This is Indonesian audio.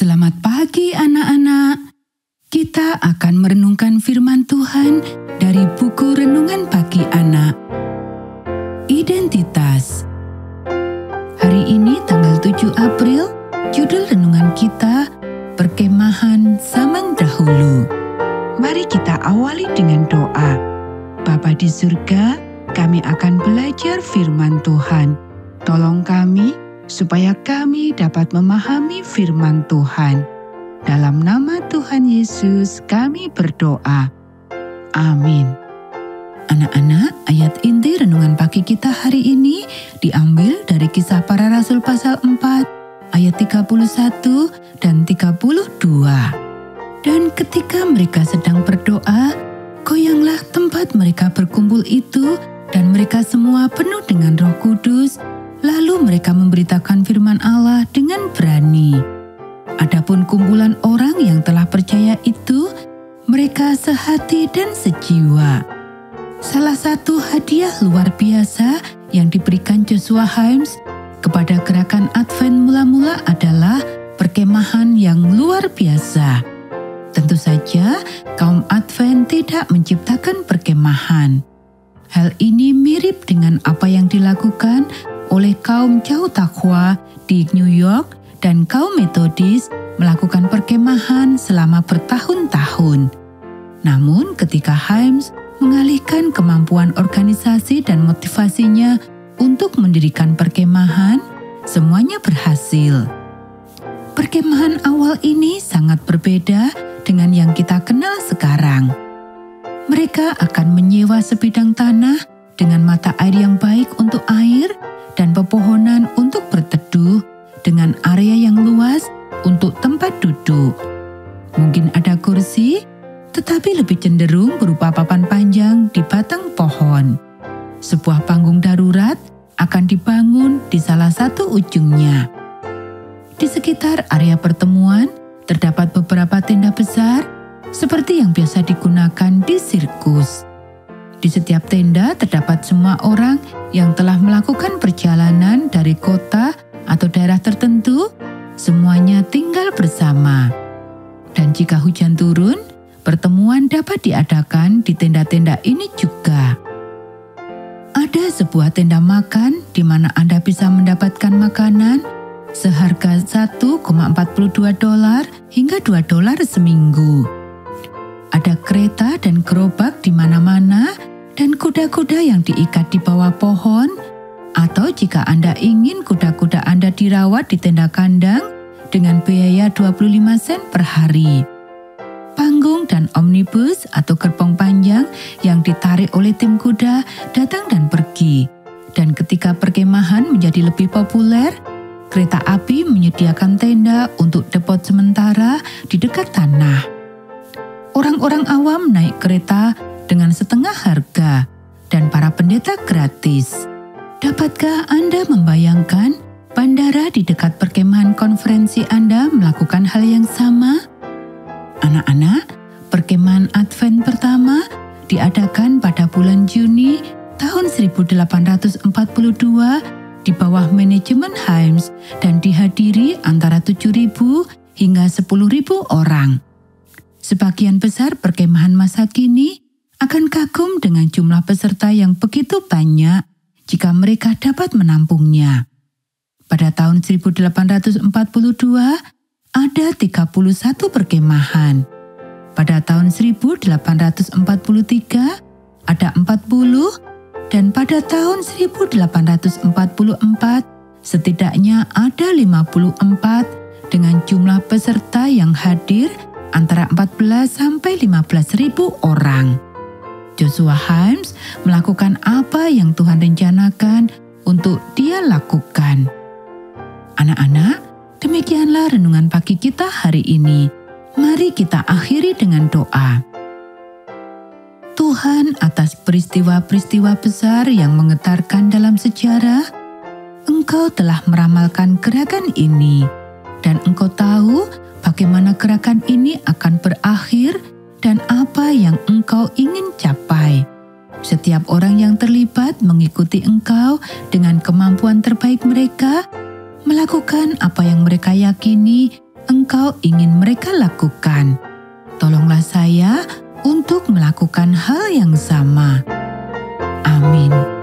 Selamat pagi anak-anak. Kita akan merenungkan firman Tuhan dari buku Renungan Pagi Anak. Identitas. Hari ini tanggal 7 April, judul renungan kita Perkemahan Zaman Dahulu. Mari kita awali dengan doa. Bapa di surga, kami akan belajar firman Tuhan. Tolong kami supaya kami dapat memahami firman Tuhan. Dalam nama Tuhan Yesus kami berdoa. Amin. Anak-anak, ayat inti renungan pagi kita hari ini diambil dari Kisah Para Rasul pasal 4, ayat 31 dan 32. Dan ketika mereka sedang berdoa, goyanglah tempat mereka berkumpul itu, dan mereka semua penuh dengan Roh Kudus. Lalu mereka memberitakan firman Allah dengan berani. Adapun kumpulan orang yang telah percaya itu, mereka sehati dan sejiwa. Salah satu hadiah luar biasa yang diberikan Joshua Himes kepada gerakan Advent mula-mula adalah perkemahan yang luar biasa. Tentu saja, kaum Advent tidak menciptakan perkemahan. Hal ini mirip dengan apa yang dilakukan oleh kaum Chautauqua di New York dan kaum Metodis melakukan perkemahan selama bertahun-tahun. Namun ketika Himes mengalihkan kemampuan organisasi dan motivasinya untuk mendirikan perkemahan, semuanya berhasil. Perkemahan awal ini sangat berbeda dengan yang kita kenal sekarang. Mereka akan menyewa sebidang tanah dengan mata air yang baik untuk air dan pepohonan untuk berteduh, dengan area yang luas untuk tempat duduk. Mungkin ada kursi, tetapi lebih cenderung berupa papan panjang di batang pohon. Sebuah panggung darurat akan dibangun di salah satu ujungnya. Di sekitar area pertemuan terdapat beberapa tenda besar seperti yang biasa digunakan di sirkus. Di setiap tenda terdapat semua orang yang telah melakukan perjalanan dari kota atau daerah tertentu, semuanya tinggal bersama. Dan jika hujan turun, pertemuan dapat diadakan di tenda-tenda ini juga. Ada sebuah tenda makan di mana Anda bisa mendapatkan makanan seharga $1,42 hingga $2 seminggu. Ada kereta dan gerobak di mana-mana, dan kuda-kuda yang diikat di bawah pohon, atau jika Anda ingin kuda-kuda Anda dirawat di tenda kandang dengan biaya 25 sen per hari. Panggung dan omnibus atau gerbong panjang yang ditarik oleh tim kuda datang dan pergi. Dan ketika perkemahan menjadi lebih populer, kereta api menyediakan tenda untuk depot sementara di dekat tanah. Orang-orang awam naik kereta dengan setengah harga, dan para pendeta gratis. Dapatkah Anda membayangkan bandara di dekat perkemahan konferensi Anda melakukan hal yang sama? Anak-anak, perkemahan Advent pertama diadakan pada bulan Juni tahun 1842 di bawah manajemen Himes dan dihadiri antara 7.000 hingga 10.000 orang. Sebagian besar perkemahan masa kini akan kagum dengan jumlah peserta yang begitu banyak jika mereka dapat menampungnya. Pada tahun 1842, ada 31 perkemahan. Pada tahun 1843, ada 40, dan pada tahun 1844, setidaknya ada 54 dengan jumlah peserta yang hadir antara 14 sampai 15.000 orang. Joshua Himes melakukan apa yang Tuhan rencanakan untuk dia lakukan. Anak-anak, demikianlah renungan pagi kita hari ini. Mari kita akhiri dengan doa. Tuhan, atas peristiwa-peristiwa besar yang menggetarkan dalam sejarah, Engkau telah meramalkan gerakan ini, dan Engkau tahu bagaimana gerakan ini akan berakhir dan apa yang Engkau ingin capai. Setiap orang yang terlibat mengikuti Engkau dengan kemampuan terbaik mereka, melakukan apa yang mereka yakini Engkau ingin mereka lakukan. Tolonglah saya untuk melakukan hal yang sama. Amin.